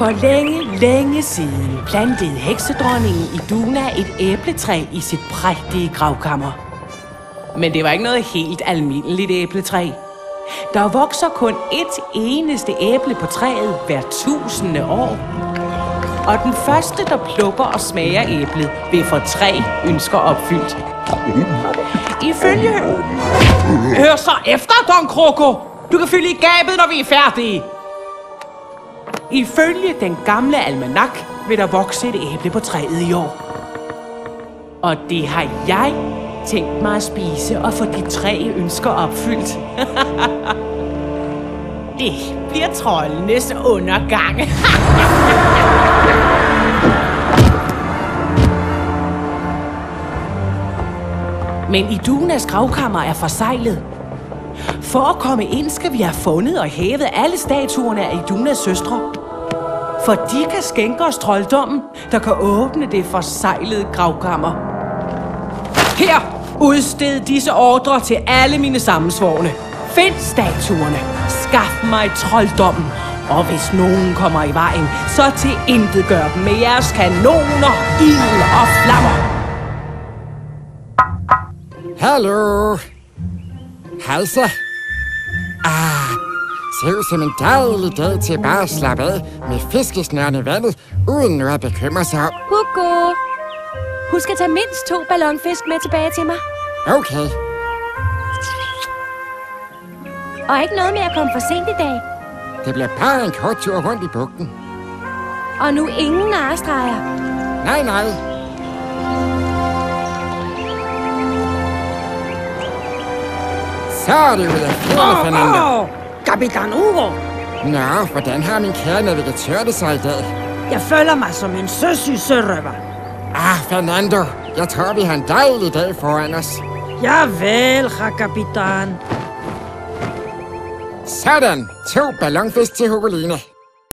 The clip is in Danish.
For længe, længe siden plantede heksedronningen Iduna et æbletræ i sit prægtige gravkammer. Men det var ikke noget helt almindeligt æbletræ. Der vokser kun et eneste æble på træet hver 1000 år. Og den første, der plukker og smager æblet, vil få 3 ønsker opfyldt. Ifølge... Hør så efter, Don Kroko! Du kan fylde i gabet, når vi er færdige! Ifølge den gamle almanak vil der vokse et æble på træet i år. Og det har jeg tænkt mig at spise og få de 3 ønsker opfyldt. Det bliver troldenes undergang. Men Idunas gravkammer er forseglet. For at komme ind skal vi have fundet og hævet alle statuerne af Idunas søstre. For de kan skænke os trolddommen, der kan åbne det forseglede gravkammer. Her udsted disse ordre til alle mine sammensvorne. Find statuerne. Skaf mig trolddommen. Og hvis nogen kommer i vejen, så tilintetgør dem med jeres kanoner, ild og flammer. Hallo. Hej så. Ser ud som en dejlig dag til bare at slappe af med fiskesnørene i vandet, uden noget at bekymre sig om. Hugo, husk at tage mindst 2 ballonfisk med tilbage til mig. Okay. Og ikke noget med at komme for sent i dag. Det bliver bare en kort tur rundt i bugten. Og nu ingen narestreger. Nej, nej. Så er det ud af fjerne, Fernando. Kapitan Hugo, Nå, hvordan har min kære navigatør det sig i dag? jeg føler mig som en søsyg sørøver. Fernando, jeg tror, vi har en dejlig dag foran os. Javel, herr kapitan. Sådan, 2 ballonfisk til Hugoline.